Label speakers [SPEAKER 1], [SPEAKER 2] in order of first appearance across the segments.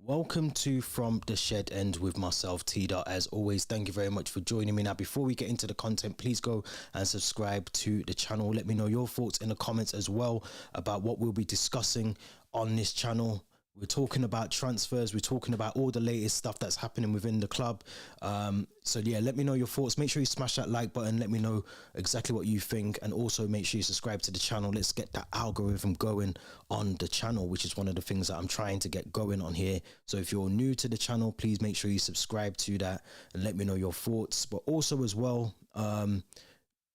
[SPEAKER 1] Welcome to From the Shed End with myself, T.Dot. As always, thank you very much for joining me. Now, before we get into the content, please go and subscribe to the channel. Let me know your thoughts in the comments as well about what we'll be discussing on this channel. We're talking about transfers. We're talking about all the latest stuff that's happening within the club. So yeah, let me know your thoughts. Make sure you smash that like button. Let me know exactly what you think. And also make sure you subscribe to the channel. Let's get that algorithm going on the channel, which is one of the things that I'm trying to get going on here. So if you're new to the channel, please make sure you subscribe to that and let me know your thoughts. But also as well,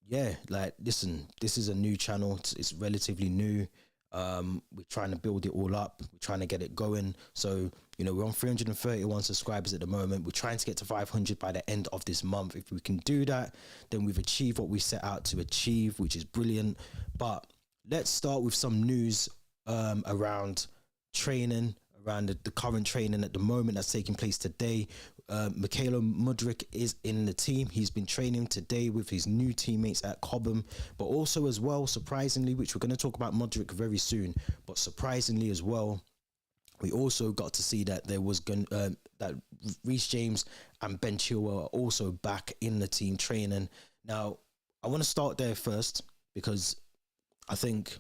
[SPEAKER 1] yeah, like, listen, this is a new channel. It's relatively new. We're trying to build it all up. We're trying to get it going. So, you know, we're on 331 subscribers at the moment. We're trying to get to 500 by the end of this month. If we can do that, then we've achieved what we set out to achieve, which is brilliant. But let's start with some news around training, around the current training at the moment that's taking place today. Mykhailo Mudryk is in the team. He's been training today with his new teammates at Cobham, but also as well, surprisingly, which we're going to talk about Mudryk very soon, but surprisingly as well, we also got to see that there was that Reece James and Ben Chilwell are also back in the team training. Now, I want to start there first because I think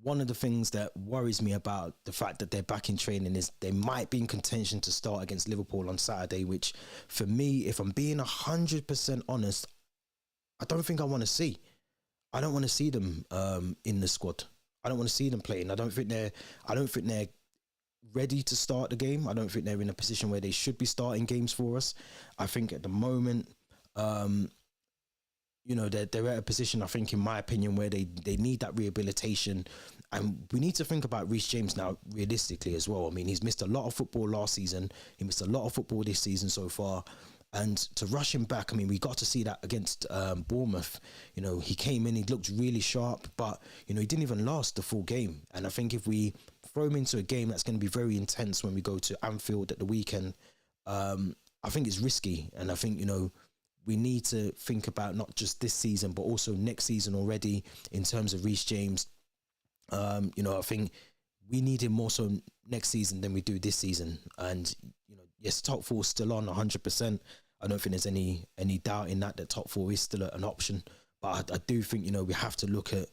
[SPEAKER 1] one of the things that worries me about the fact that they're back in training is they might be in contention to start against Liverpool on Saturday, which for me, if I'm being 100% honest, I don't think I want to see. I don't want to see them in the squad. I don't want to see them playing. I don't think they're ready to start the game. I don't think they're in a position where they should be starting games for us. I think at the moment, you know, they're at a position, I think, in my opinion, where they need that rehabilitation. And we need to think about Reece James now realistically as well. I mean, he's missed a lot of football last season. He missed a lot of football this season so far. And to rush him back, I mean, we got to see that against Bournemouth. You know, he came in, he looked really sharp, but, you know, he didn't even last the full game. And I think if we throw him into a game that's going to be very intense when we go to Anfield at the weekend, I think it's risky. And I think, you know, we need to think about not just this season, but also next season already in terms of Reece James. You know, I think we need him more so next season than we do this season. And, you know, yes, top four is still on 100%. I don't think there's any doubt in that top four is still an option. But I do think, you know, we have to look at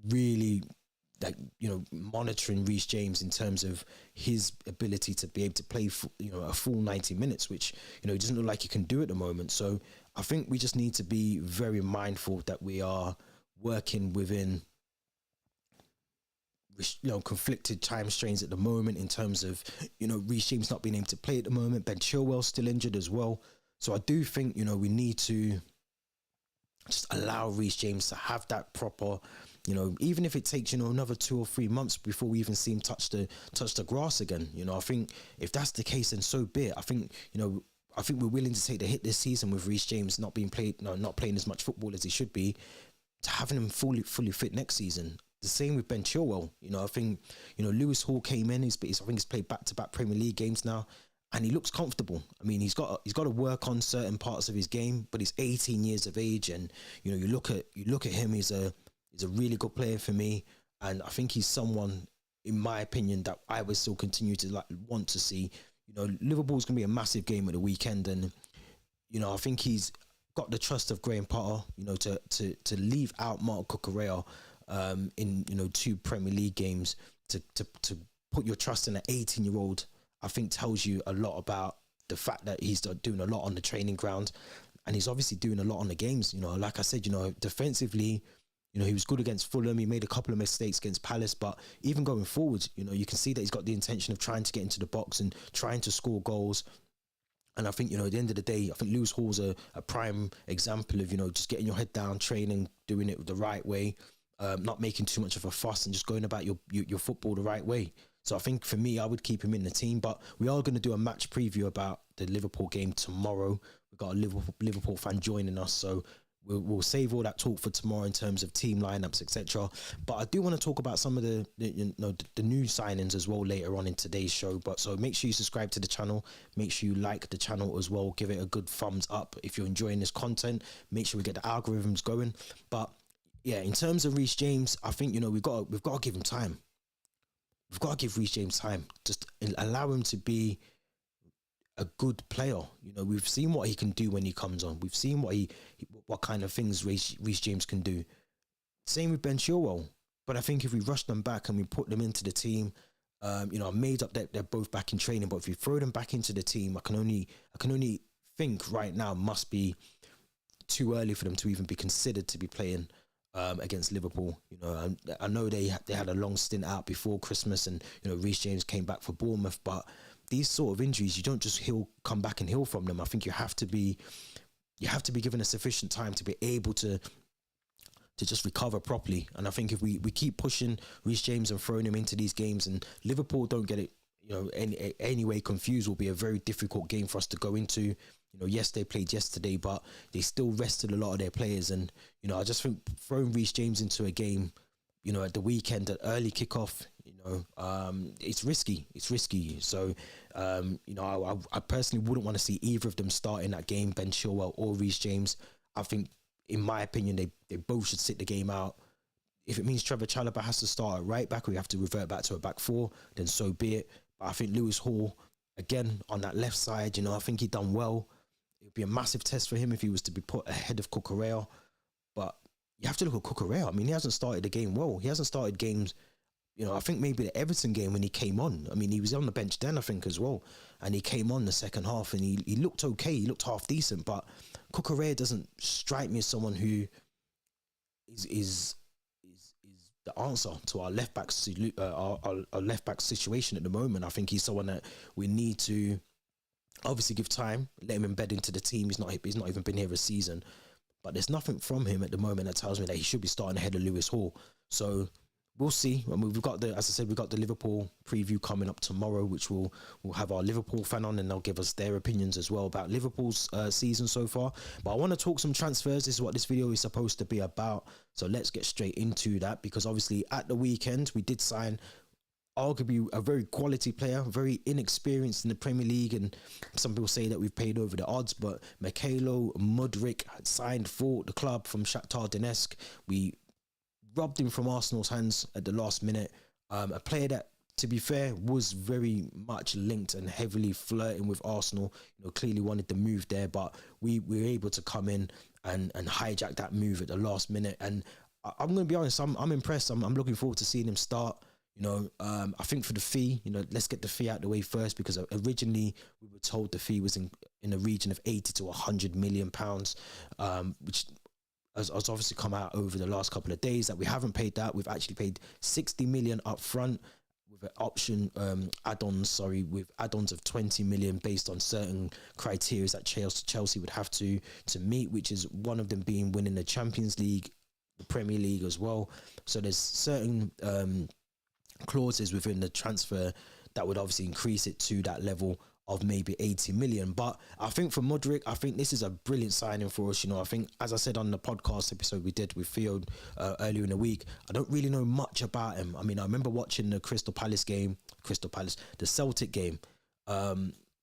[SPEAKER 1] really, like, you know, monitoring Reece James in terms of his ability to be able to play, you know, a full 90 minutes, which, you know, he doesn't look like he can do at the moment. So I think we just need to be very mindful that we are working within, you know, conflicted time strains at the moment in terms of, you know, Reece James not being able to play at the moment. Ben Chilwell's still injured as well. So I do think, you know, we need to just allow Reece James to have that proper, you know, even if it takes, you know, another 2 or 3 months before we even see him touch the grass again. You know, I think if that's the case, then so be it. I think, you know, I think we're willing to take the hit this season with Reece James not being played, no, not playing as much football as he should be, to having him fully fit next season. The same with Ben Chilwell. You know, I think, you know, Lewis Hall came in. I think he's played back-to-back Premier League games now, and he looks comfortable. I mean, he's got to work on certain parts of his game, but he's 18 years of age, and, you know, you look at him. He's a really good player for me, and I think he's someone, in my opinion, that I would still continue to want to see. You know, Liverpool's going to be a massive game at the weekend, and, you know, I think he's got the trust of Graham Potter, you know, to leave out Mark Cucurella in, you know, 2 Premier League games, to put your trust in an 18-year-old, I think tells you a lot about the fact that he's doing a lot on the training ground, and he's obviously doing a lot on the games. You know, like I said, you know, defensively, you know, he was good against Fulham. He made a couple of mistakes against Palace, but even going forward, you know, you can see that he's got the intention of trying to get into the box and trying to score goals. And I think, you know, at the end of the day, I think Lewis Hall's a prime example of, you know, just getting your head down, training, doing it the right way, not making too much of a fuss, and just going about your football the right way. So I think for me, I would keep him in the team. But we are going to do a match preview about the Liverpool game tomorrow. We've got a Liverpool fan joining us, so we'll save all that talk for tomorrow in terms of team lineups, etc. But I do want to talk about some of the new signings as well later on in today's show. But so make sure you subscribe to the channel. Make sure you like the channel as well. Give it a good thumbs up if you're enjoying this content. Make sure we get the algorithms going. But yeah, in terms of Reece James, I think, you know, we've got to give him time. we've got to give Reece James time. Just allow him to be a good player. You know, we've seen what he can do when he comes on. We've seen what kind of things Reece James can do. Same with Ben Chilwell. But I think if we rush them back and we put them into the team, you know, I made up that they're both back in training. But if we throw them back into the team, I can only think right now must be too early for them to even be considered to be playing against Liverpool. You know, I know they had a long stint out before Christmas, and you know Reece James came back for Bournemouth. But these sort of injuries, you don't just come back and heal from them. I think you have to be given a sufficient time to be able to just recover properly. And I think if we keep pushing Reece James and throwing him into these games, and Liverpool don't get it, you know, anyway confused, will be a very difficult game for us to go into. You know, yes, they played yesterday, but they still rested a lot of their players. And, you know, I just think throwing Reece James into a game, you know, at the weekend, at early kickoff, you know, it's risky. It's risky. So, you know, I personally wouldn't want to see either of them start in that game, Ben Chilwell or Reece James. I think, in my opinion, they both should sit the game out. If it means Trevor Chalobah has to start at right back, or we have to revert back to a back four, then so be it. But I think Lewis Hall, again, on that left side, you know, I think he done well. It would be a massive test for him if he was to be put ahead of Cucurella. But you have to look at Cucurella. I mean, he hasn't started the game well. He hasn't started games, you know, I think maybe the Everton game when he came on. I mean, he was on the bench then, I think, as well. And he came on the second half and he looked okay. He looked half decent. But Cucurella doesn't strike me as someone who is the answer to our left back our left back situation at the moment. I think he's someone that we need to obviously give time, let him embed into the team. He's not even been here a season, but there's nothing from him at the moment that tells me that he should be starting ahead of Lewis Hall. So we'll see. I mean, we've got the Liverpool preview coming up tomorrow, which we'll have our Liverpool fan on, and they'll give us their opinions as well about Liverpool's season so far. But I want to talk some transfers. This is what this video is supposed to be about. So let's get straight into that, because obviously at the weekend we did sign arguably a very quality player, very inexperienced in the Premier League, and some people say that we've paid over the odds, but Mykhailo Mudryk had signed for the club from Shakhtar Donetsk. We robbed him from Arsenal's hands at the last minute. A player that, to be fair, was very much linked and heavily flirting with Arsenal. You know, clearly wanted the move there, but we were able to come in and hijack that move at the last minute. And I'm going to be honest, I'm impressed. I'm looking forward to seeing him start. You know, I think for the fee, you know, let's get the fee out of the way first, because originally we were told the fee was in the region of 80 to 100 million pounds, which has obviously come out over the last couple of days that we haven't paid that. We've actually paid 60 million up front with an option with add-ons of 20 million based on certain criteria that Chelsea would have to meet, which is one of them being winning the Champions League, the Premier League as well. So there's certain clauses within the transfer that would obviously increase it to that level of maybe 80 million. But I think for Mudryk, I think this is a brilliant signing for us. You know, I think, as I said on the podcast episode we did with Theo earlier in the week, I don't really know much about him. I mean, I remember watching the the Celtic game,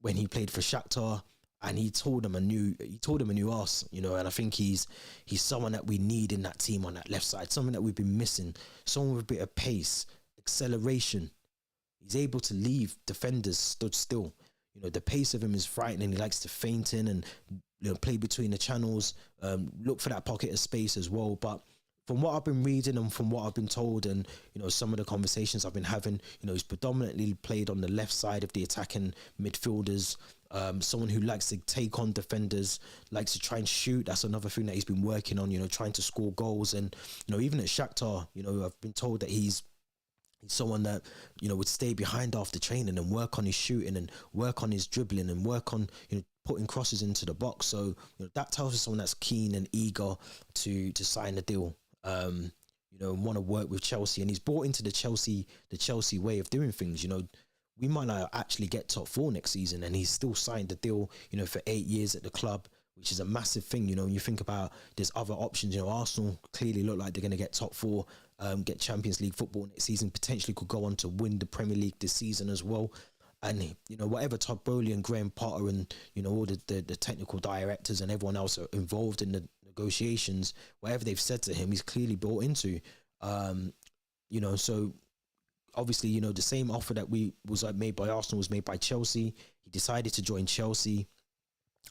[SPEAKER 1] when he played for Shakhtar, and he told him a new arse, you know. And I think he's someone that we need in that team on that left side, something that we've been missing, someone with a bit of pace, acceleration. He's able to leave defenders stood still. You know, the pace of him is frightening. He likes to feint in and, you know, play between the channels, look for that pocket of space as well. But from what I've been reading and from what I've been told, and, you know, some of the conversations I've been having, you know, he's predominantly played on the left side of the attacking midfielders. Someone who likes to take on defenders, likes to try and shoot. That's another thing that he's been working on, you know, trying to score goals. And, you know, even at Shakhtar, you know, I've been told that he's someone that, you know, would stay behind after training and work on his shooting and work on his dribbling and work on, you know, putting crosses into the box. So, you know, that tells us someone that's keen and eager to sign the deal, you know, and want to work with Chelsea. And he's bought into the Chelsea way of doing things. You know, we might not actually get top four next season, and he's still signed the deal, you know, for 8 years at the club, which is a massive thing. You know, when you think about there's other options, you know, Arsenal clearly look like they're going to get top four, get Champions League football next season, potentially could go on to win the Premier League this season as well. And, you know, whatever Todd Bowley and Graham Potter and, you know, all the technical directors and everyone else are involved in the negotiations, whatever they've said to him, he's clearly bought into, you know. So obviously, you know, the same offer that we was made by Arsenal was made by Chelsea. He decided to join Chelsea,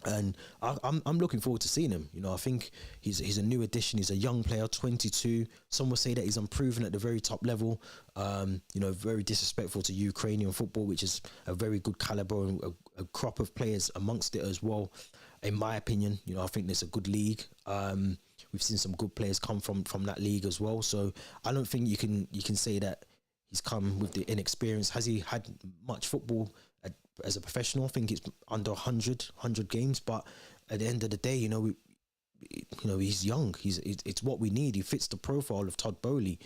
[SPEAKER 1] and I'm looking forward to seeing him. You know, I think he's a new addition. He's a young player, 22. Some will say that he's unproven at the very top level. You know, very disrespectful to Ukrainian football, which is a very good caliber and a crop of players amongst it as well. In my opinion, you know, I think there's a good league. We've seen some good players come from that league as well. So I don't think you can say that he's come with the inexperience. Has he had much football as a professional? I think it's under 100 games. But at the end of the day, you know, he's young. It's what we need. He fits the profile of Todd Bowley,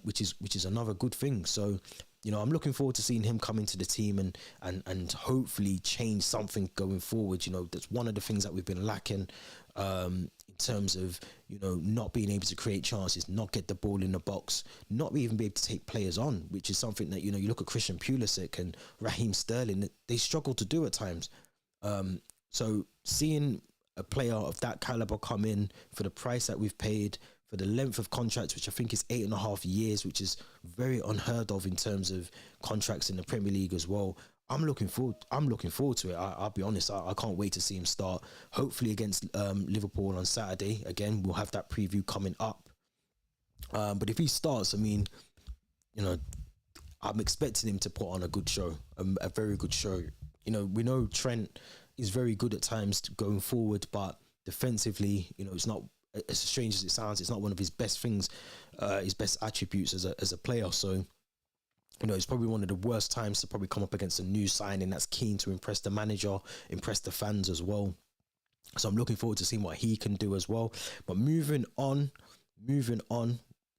[SPEAKER 1] which is another good thing. So, you know, I'm looking forward to seeing him come into the team and hopefully change something going forward. You know, that's one of the things that we've been lacking in terms of, you know, not being able to create chances, not get the ball in the box, not even be able to take players on, which is something that, you know, you look at Christian Pulisic and Raheem Sterling, they struggle to do at times. So seeing a player of that caliber come in for the price that we've paid, for the length of contracts, which I think is 8.5 years, which is very unheard of in terms of contracts in the Premier League as well. I'm looking forward to it. I'll be honest. I can't wait to see him start. Hopefully against Liverpool on Saturday. Again, we'll have that preview coming up. But if he starts, I mean, you know, I'm expecting him to put on a good show, a very good show. You know, we know Trent is very good at times going forward, but defensively, you know, it's not, as strange as it sounds, it's not one of his best things, his best attributes as a player. So, you know, it's probably one of the worst times to probably come up against a new signing that's keen to impress the manager, impress the fans as well. So I'm looking forward to seeing what he can do as well. But moving on,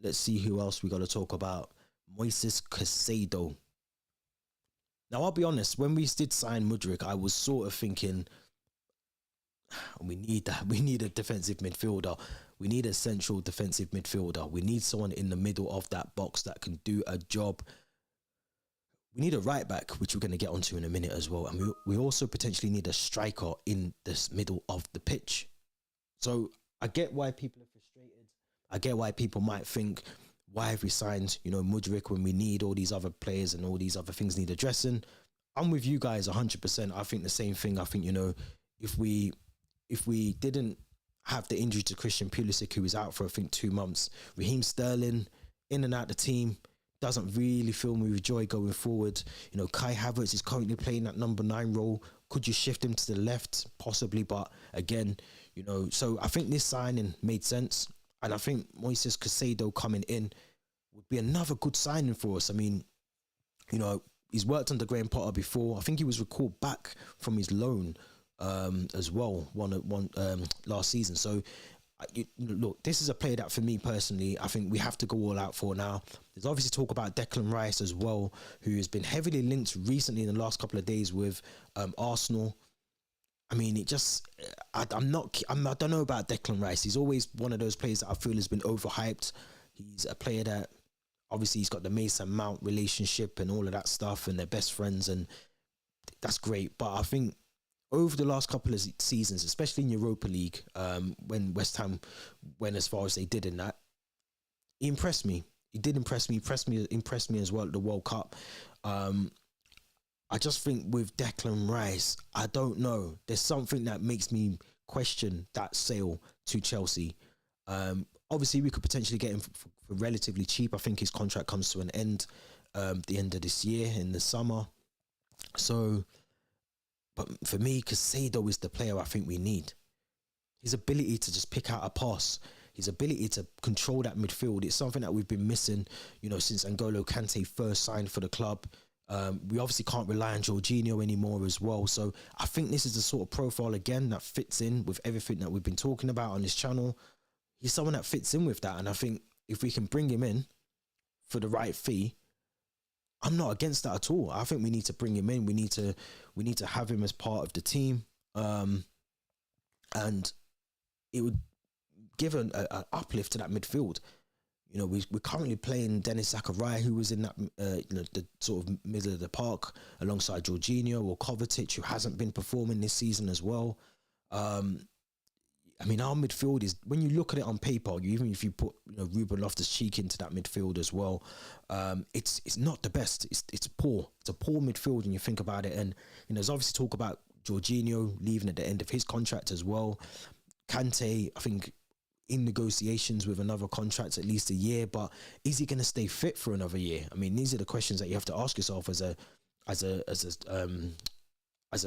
[SPEAKER 1] let's see who else we got to talk about. CAICEDO. Now, I'll be honest, when we did sign Mudryk, I was sort of thinking, we need that. We need a defensive midfielder. We need a central defensive midfielder. We need someone in the middle of that box that can do a job. We need a right back, which we're going to get onto in a minute as well. And we also potentially need a striker in this middle of the pitch. So I get why people are frustrated. I get why people might think, why have we signed, you know, Mudryk when we need all these other players and all these other things need addressing? I'm with you guys 100%. I think the same thing. I think, you know, if we didn't have the injury to Christian Pulisic, who was out for, I think, 2 months, Raheem Sterling, in and out the team, doesn't really fill me with joy going forward. You know, Kai Havertz is currently playing that number 9 role. Could you shift him to the left? Possibly, but again, you know, so I think this signing made sense. And I think CAICEDO coming in would be another good signing for us. I mean, you know, he's worked under Graham Potter before. I think he was recalled back from his loan as well, one last season. So, look, this is a player that for me personally, I think we have to go all out for now. There's obviously talk about Declan Rice as well, who has been heavily linked recently in the last couple of days with Arsenal. I mean, it just, I don't know about Declan Rice. He's always one of those players that I feel has been overhyped. He's a player that, obviously, he's got the Mason Mount relationship and all of that stuff, and they're best friends, and that's great. But I think over the last couple of seasons, especially in Europa League, when West Ham went as far as they did in that, he impressed me. He did impress me as well at the World Cup. I just think with Declan Rice, I don't know. There's something that makes me question that sale to Chelsea. Obviously, we could potentially get him for relatively cheap. I think his contract comes to an end the end of this year in the summer. So, but for me, CAICEDO is the player I think we need. His ability to just pick out a pass, his ability to control that midfield, it's something that we've been missing, you know, since N'Golo Kante first signed for the club. We obviously can't rely on Jorginho anymore as well. So I think this is the sort of profile, again, that fits in with everything that we've been talking about on this channel. He's someone that fits in with that. And I think if we can bring him in for the right fee, I'm not against that at all. I think we need to bring him in. We need to have him as part of the team. And it would give an uplift to that midfield. You know, we're currently playing Dennis Zakaria, who was in that, you know, the sort of middle of the park alongside Jorginho or Kovacic, who hasn't been performing this season as well. I mean, our midfield is, when you look at it on paper, even if you put, Ruben Loftus-Cheek into that midfield as well, it's not the best. It's poor. It's a poor midfield when you think about it. And there's obviously talk about Jorginho leaving at the end of his contract as well. Kante, I think, in negotiations with another contract, at least a year. But is he going to stay fit for another year? I mean, these are the questions that you have to ask yourself as a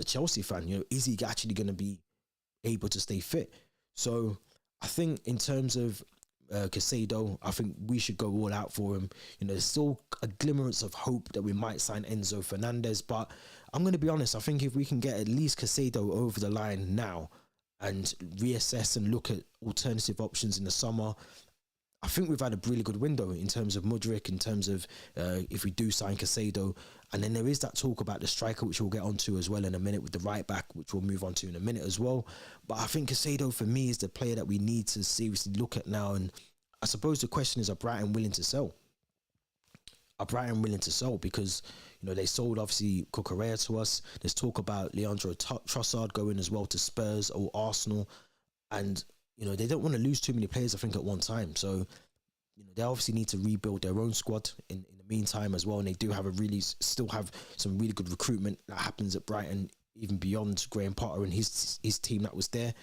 [SPEAKER 1] Chelsea fan. Is he actually going to be able to stay fit? So I think in terms of CAICEDO, I think we should go all out for him. There's still a glimmerance of hope that we might sign Enzo Fernandez, but I'm going to be honest, I think if we can get at least CAICEDO over the line now and reassess and look at alternative options in the summer, I think we've had a really good window in terms of Mudryk, in terms of if we do sign CAICEDO. And then there is that talk about the striker, which we'll get onto as well in a minute, with the right back, which we'll move on to in a minute as well. But I think CAICEDO, for me, is the player that we need to seriously look at now. And I suppose the question is, are Brighton willing to sell? Are Brighton willing to sell? Because, they sold, obviously, Cucurella to us. There's talk about Leandro Trossard going as well to Spurs or Arsenal. And, they don't want to lose too many players, I think, at one time. So, they obviously need to rebuild their own squad in the meantime as well. And they do have still have some really good recruitment that happens at Brighton, even beyond Graham Potter and his team that was there.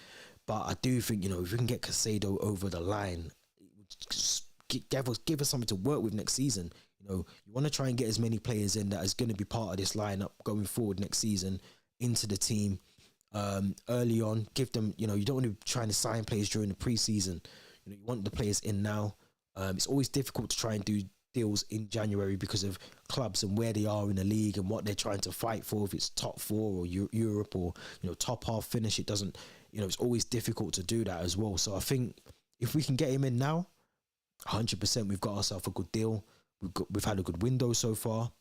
[SPEAKER 1] But I do think, if we can get CAICEDO over the line, give us something to work with next season. You want to try and get as many players in that is going to be part of this lineup going forward next season into the team early on. Give them, you don't want to be trying to sign players during the preseason. You want the players in now. It's always difficult to try and do deals in January because of clubs and where they are in the league and what they're trying to fight for. If it's top four or Europe or top half finish, it doesn't. It's always difficult to do that as well. So I think if we can get him in now, 100%, we've got ourselves a good deal. We've had a good window so far,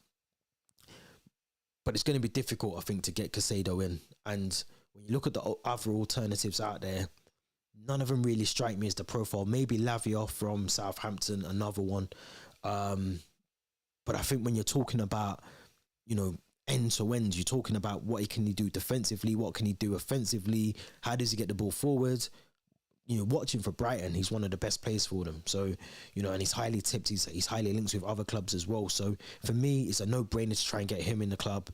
[SPEAKER 1] but it's going to be difficult, I think, to get CAICEDO in. And when you look at the other alternatives out there, none of them really strike me as the profile. Maybe Lavia from Southampton, another one. But I think when you're talking about, end to end, you're talking about what can he do defensively, what can he do offensively, how does he get the ball forward? Watching for Brighton, he's one of the best players for them. So, and he's highly tipped. He's highly linked with other clubs as well. So for me, it's a no-brainer to try and get him in the club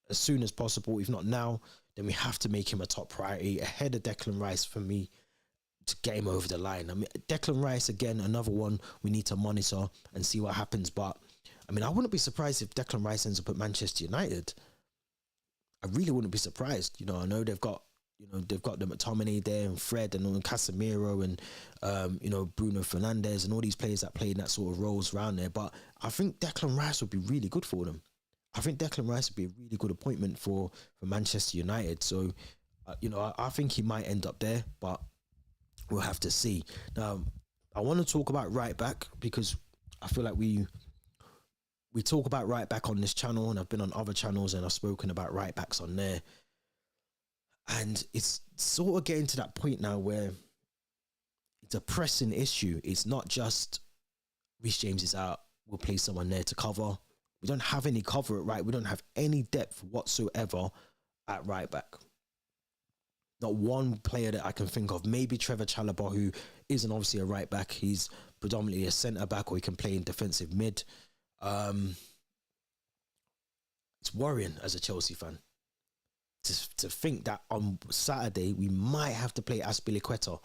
[SPEAKER 1] as soon as possible. If not now, then we have to make him a top priority ahead of Declan Rice for me, to get him over the line. I mean, Declan Rice, again, another one we need to monitor and see what happens. But I mean, I wouldn't be surprised if Declan Rice ends up at Manchester United. I really wouldn't be surprised. I know they've got the McTominay there and Fred and Casemiro and Bruno Fernandes and all these players that play in that sort of roles around there. But I think Declan Rice would be really good for them. I think Declan Rice would be a really good appointment for Manchester United. So, I think he might end up there, but we'll have to see. Now, I want to talk about right back because I feel like we talk about right back on this channel, and I've been on other channels and I've spoken about right backs on there. And it's sort of getting to that point now where it's a pressing issue. It's not just Reece James is out, we'll play someone there to cover. We don't have any cover at right. We don't have any depth whatsoever at right back. Not one player that I can think of. Maybe Trevor Chalobah, who isn't obviously a right back. He's predominantly a centre back, or he can play in defensive mid. It's worrying as a Chelsea fan to think that on Saturday we might have to play Azpilicueta.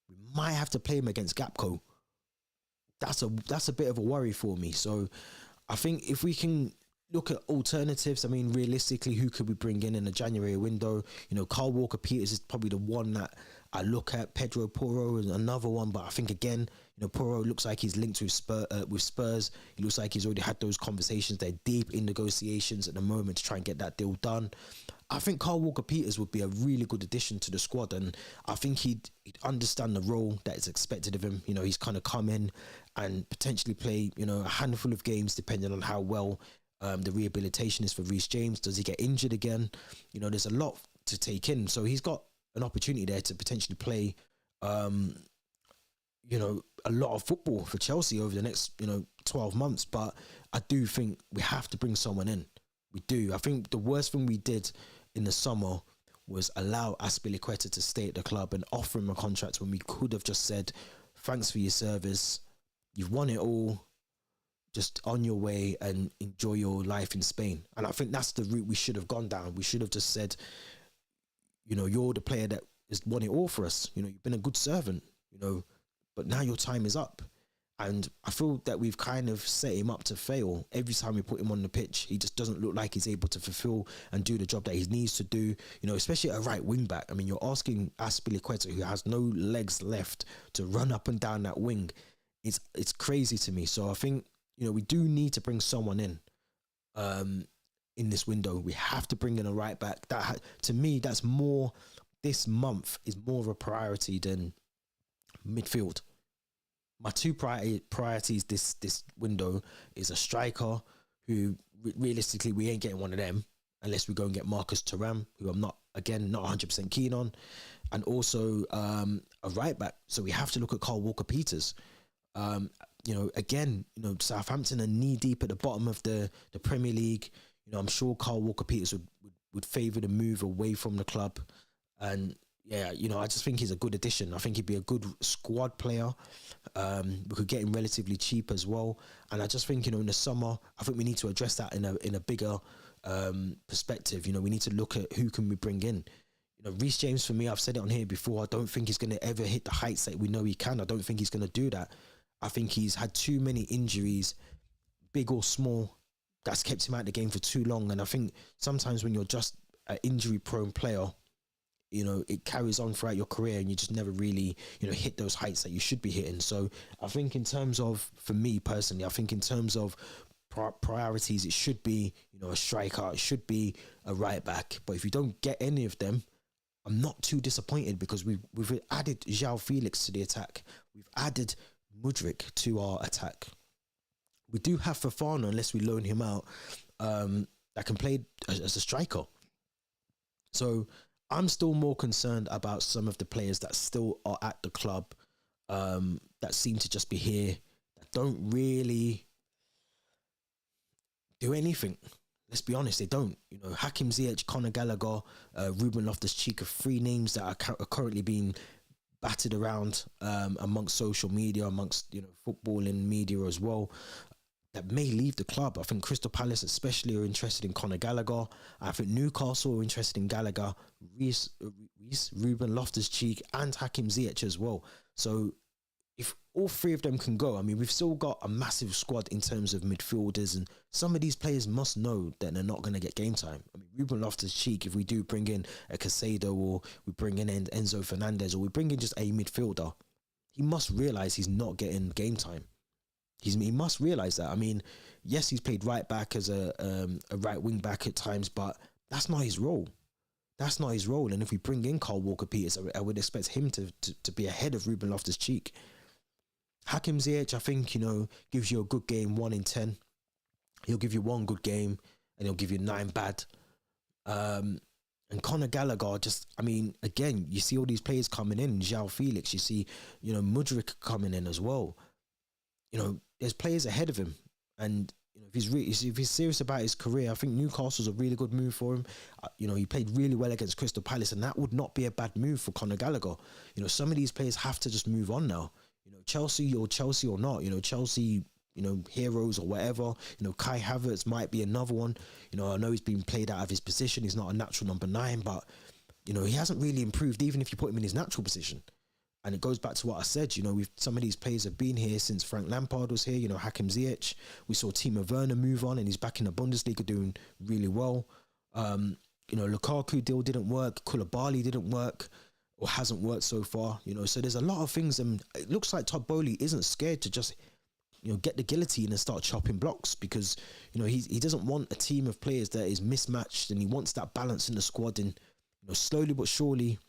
[SPEAKER 1] We might have to play him against Gakpo. That's a bit of a worry for me. So I think if we can look at alternatives, I mean, realistically, who could we bring in the January window? Kyle Walker-Peters is probably the one that I look at. Pedro Porro is another one, but I think, again, Porro looks like he's linked with Spurs. He looks like he's already had those conversations. They're deep in negotiations at the moment to try and get that deal done. I think Kyle Walker-Peters would be a really good addition to the squad, and I think he'd understand the role that is expected of him. He's kind of come in and potentially play, a handful of games depending on how well the rehabilitation is for Reece James. Does he get injured again? There's a lot to take in. So he's got an opportunity there to potentially play, a lot of football for Chelsea over the next, 12 months. But I do think we have to bring someone in. We do. I think the worst thing we did in the summer was allow Azpilicueta to stay at the club and offer him a contract when we could have just said, thanks for your service, you've won it all, just on your way and enjoy your life in Spain. And I think that's the route we should have gone down. We should have just said, you know, you're the player that has won it all for us. You know, you've been a good servant, you know, but now your time is up. And I feel that we've kind of set him up to fail. Every time we put him on the pitch, he just doesn't look like he's able to fulfill and do the job that he needs to do, you know, especially a right wing back. I mean, you're asking Azpilicueta, who has no legs left, to run up and down that wing. It's crazy to me. So I think, you know, we do need to bring someone in this window. We have to bring in a right back. That, to me, that's more, this month is more of a priority than midfield. My two priorities this window is a striker who realistically we ain't getting one of them unless we go and get Marcus Thuram, who I'm not 100% keen on, and also a right back. So we have to look at Kyle Walker-Peters. You know, again, you know, Southampton are knee deep at the bottom of the Premier League. You know, I'm sure Kyle Walker-Peters would favour the move away from the club. And yeah, you know, I just think he's a good addition. I think he'd be a good squad player. We could get him relatively cheap as well. And I just think, you know, in the summer, I think we need to address that in a bigger perspective. You know, we need to look at who can we bring in. You know, Reece James, for me, I've said it on here before, I don't think he's going to ever hit the heights that we know he can. I don't think he's going to do that. I think he's had too many injuries, big or small, that's kept him out of the game for too long. And I think sometimes when you're just an injury-prone player, you know, it carries on throughout your career and you just never really, you know, hit those heights that you should be hitting. So I think in terms of, for me personally, I think in terms of priorities, it should be, you know, a striker, it should be a right back. But if you don't get any of them, I'm not too disappointed because we've added João Felix to the attack. We've added Mudryk to our attack. We do have Fofana, unless we loan him out, that can play as a striker. So I'm still more concerned about some of the players that still are at the club, that seem to just be here, that don't really do anything. Let's be honest, they don't. You know, Hakim Ziyech, Conor Gallagher, Ruben Loftus-Cheek are three names that are currently being battered around amongst social media, amongst, you know, footballing media as well, that may leave the club. I think Crystal Palace especially are interested in Conor Gallagher. I think Newcastle are interested in Gallagher, Reece, Ruben Loftus-Cheek and Hakim Ziyech as well. So if all three of them can go, I mean, we've still got a massive squad in terms of midfielders, and some of these players must know that they're not going to get game time. I mean, Ruben Loftus-Cheek, if we do bring in a CAICEDO, or we bring in Enzo Fernandez, or we bring in just a midfielder, he must realise he's not getting game time. He must realise that. I mean, yes, he's played right back as a right wing back at times, but that's not his role. That's not his role. And if we bring in Kyle Walker-Peters, I would expect him to be ahead of Ruben Loftus-Cheek. Hakim Ziyech, I think, you know, gives you a good game 1 in 10. He'll give you one good game and he'll give you 9 bad. And Conor Gallagher, just, I mean, again, you see all these players coming in. João Felix, you see, you know, Mudryk coming in as well. You know, there's players ahead of him, and you know, if he's serious about his career, I think Newcastle's a really good move for him. You know, he played really well against Crystal Palace, and that would not be a bad move for Conor Gallagher. You know, some of these players have to just move on now. You know, Chelsea or not. You know, Chelsea, you know, heroes or whatever. You know, Kai Havertz might be another one. You know, I know he's been played out of his position. He's not a natural number 9, but you know, he hasn't really improved, even if you put him in his natural position. And it goes back to what I said, you know, some of these players have been here since Frank Lampard was here. You know, Hakim Ziyech, we saw Timo Werner move on and he's back in the Bundesliga doing really well. You know, Lukaku deal didn't work. Koulibaly didn't work, or hasn't worked so far. You know, so there's a lot of things, and it looks like Todd Bowley isn't scared to just, you know, get the guillotine and start chopping blocks, because, you know, he doesn't want a team of players that is mismatched, and he wants that balance in the squad. And, you know, slowly but surely,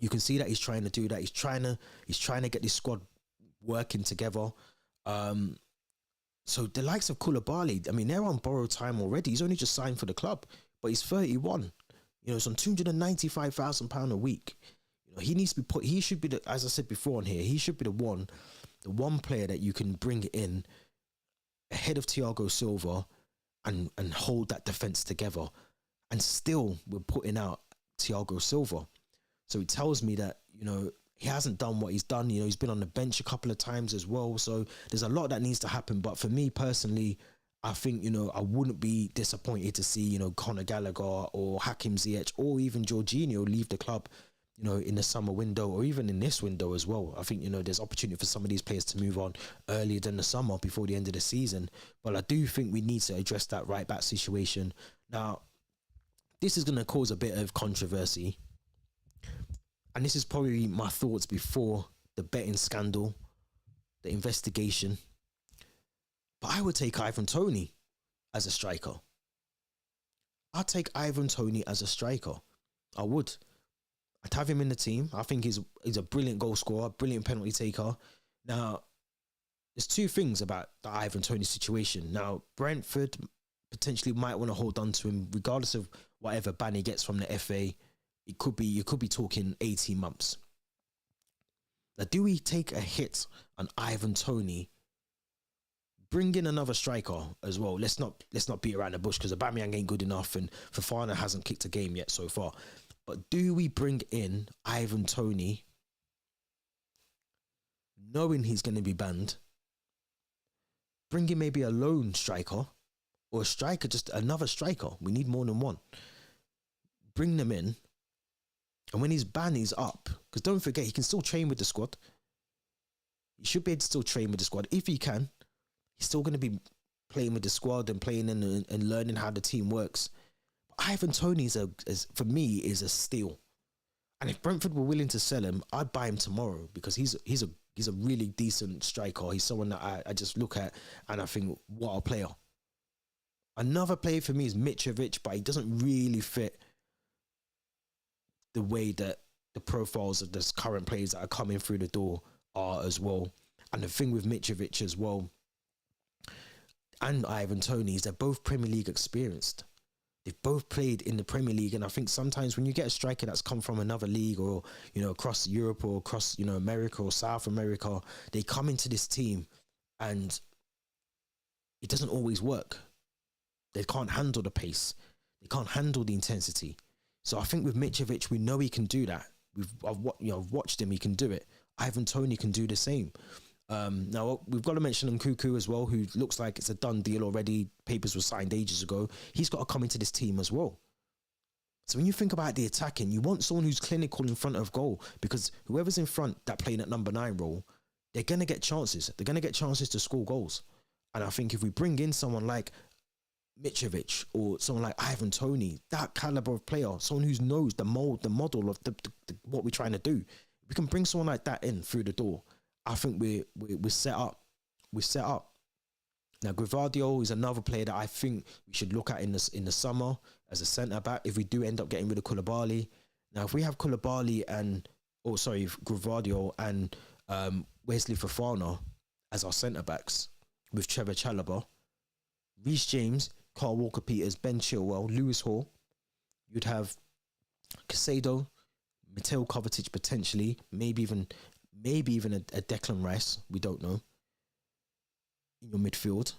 [SPEAKER 1] you can see that he's trying to do that. He's trying to get this squad working together. So the likes of Koulibaly, I mean, they're on borrowed time already. He's only just signed for the club, but he's 31. You know, it's on £295,000 a week. You know, he needs to be put. He should be as I said before on here, he should be the one player that you can bring in ahead of Thiago Silva and hold that defense together. And still, we're putting out Thiago Silva. So it tells me that, you know, he hasn't done what he's done. You know, he's been on the bench a couple of times as well. So there's a lot that needs to happen. But for me personally, I think, you know, I wouldn't be disappointed to see, you know, Conor Gallagher or Hakim Ziyech or even Jorginho leave the club, you know, in the summer window or even in this window as well. I think, you know, there's opportunity for some of these players to move on earlier than the summer before the end of the season. But I do think we need to address that right back situation. Now, this is going to cause a bit of controversy. And this is probably my thoughts before the betting scandal, the investigation. But I would take Ivan Toney as a striker. I'd take Ivan Toney as a striker. I would. I'd have him in the team. I think he's a brilliant goal scorer, brilliant penalty taker. Now, there's two things about the Ivan Toney situation. Now, Brentford potentially might want to hold on to him, regardless of whatever ban he gets from the FA. You could be talking 18 months. Now, do we take a hit on Ivan Toney? Bring in another striker as well. Let's not beat around the bush, because Aubameyang ain't good enough and Fofana hasn't kicked a game yet so far. But do we bring in Ivan Toney knowing he's going to be banned? Bring in maybe a lone striker or a striker, just another striker. We need more than one. Bring them in. And when his ban is up, because don't forget, he can still train with the squad. He should be able to still train with the squad. If he can, he's still going to be playing with the squad and playing in and learning how the team works. But Ivan Toney for me is a steal. And if Brentford were willing to sell him, I'd buy him tomorrow, because he's a really decent striker. He's someone that I just look at and I think, what a player. Another player for me is Mitrovic, but he doesn't really fit the way that the profiles of the current players that are coming through the door are as well. And the thing with Mitrovic as well and Ivan Toney is they're both Premier League experienced. They've both played in the Premier League, and I think sometimes when you get a striker that's come from another league, or, you know, across Europe or across, you know, America or South America, they come into this team and it doesn't always work. They can't handle the pace. They can't handle the intensity. So I think with Mitrovic, we know he can do that. I've watched him, he can do it. Ivan Toney can do the same. Now, we've got to mention Nkunku as well, who looks like it's a done deal already. Papers were signed ages ago. He's got to come into this team as well. So when you think about the attacking, you want someone who's clinical in front of goal, because whoever's in front that playing at number 9 role, they're going to get chances. They're going to get chances to score goals. And I think if we bring in someone like Mitrovic or someone like Ivan Toney, that caliber of player, someone who knows the model of what we're trying to do, we can bring someone like that in through the door. I think we're set up. We're set up. Now, Gvardiol is another player that I think we should look at in the summer as a centre back if we do end up getting rid of Koulibaly. Now, if we have Gvardiol and Wesley Fofana as our centre backs with Trevor Chalobah, Reece James, Carl Walker-Peters, Ben Chilwell, Lewis Hall, you'd have CAICEDO, Mateo Kovacic potentially, maybe even a Declan Rice, we don't know, in your midfield.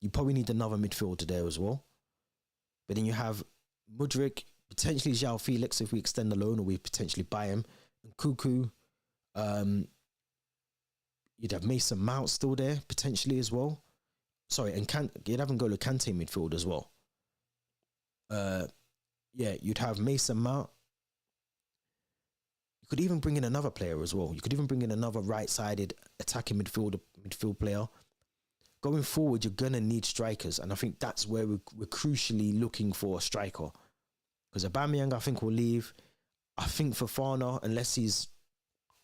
[SPEAKER 1] You probably need another midfielder there as well. But then you have Mudryk, potentially João Felix if we extend the loan or we potentially buy him. And Nkunku, you'd have Mason Mount still there potentially as well. Sorry, and you'd have N'Golo Kante midfield as well. You'd have Mason Mount. You could even bring in another player as well. You could even bring in another right-sided attacking midfield player. Going forward, you're going to need strikers. And I think that's where we're crucially looking for a striker. Because Aubameyang, I think, will leave. I think Fofana, unless he's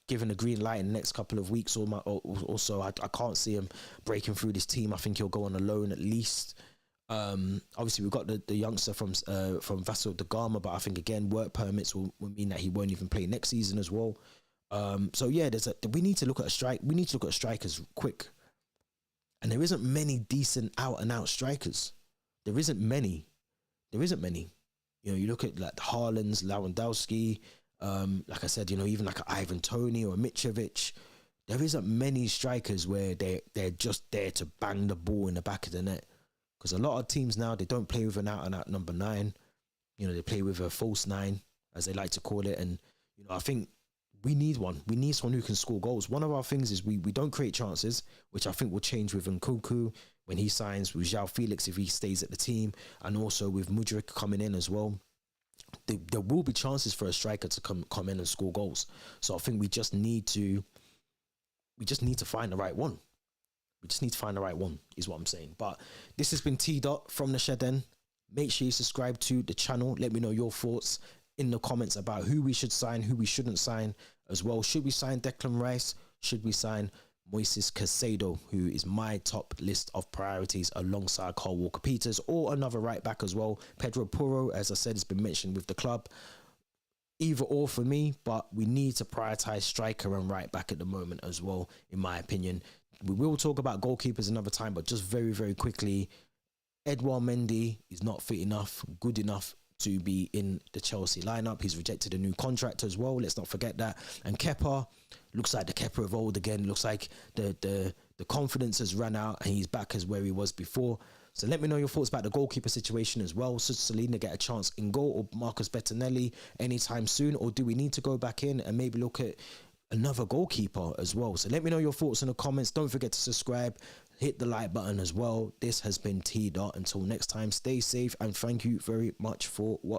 [SPEAKER 1] given a green light in the next couple of weeks or so, I can't see him breaking through this team. I think he'll go on a loan at least. Obviously, we've got the youngster from Vasco da Gama, but I think again work permits will mean that he won't even play next season as well. We need to look at strikers quick, and there isn't many decent out and out strikers. There isn't many. You know, you look at like Haaland's, Lewandowski. Like I said, you know, even like an Ivan Toney or a Mitrovic. There isn't many strikers where they're just there to bang the ball in the back of the net. Because a lot of teams now, they don't play with an out-and-out number 9. You know, they play with a false 9 as they like to call it. And, you know, I think we need one. We need someone who can score goals. One of our things is we don't create chances, which I think will change with Nkunku when he signs, with João Felix if he stays at the team, and also with Mudryk coming in as well. There will be chances for a striker to come in and score goals. So I think we just need to find the right one. We just need to find the right one, is what I'm saying. But this has been T.Dot from the Shed End. Make sure you subscribe to the channel. Let me know your thoughts in the comments about who we should sign, who we shouldn't sign as well. Should we sign Declan Rice? Should we sign CAICEDO, who is my top list of priorities alongside Carl Walker-Peters, or another right back as well? Pedro Porro, as I said, has been mentioned with the club. Either or for me, but we need to prioritize striker and right back at the moment as well, in my opinion. We will talk about goalkeepers another time, but just very, very quickly, Edouard Mendy is not fit enough, good enough to be in the Chelsea lineup. He's rejected a new contract as well. Let's not forget that. And Kepa looks like the Kepa of old again. Looks like the confidence has run out and he's back as where he was before. So let me know your thoughts about the goalkeeper situation as well. Should Selena get a chance in goal, or Marcus Bettinelli anytime soon? Or do we need to go back in and maybe look at another goalkeeper as well? So let me know your thoughts in the comments. Don't forget to subscribe. Hit the like button as well. This has been T.Dot. Until next time, stay safe and thank you very much for watching.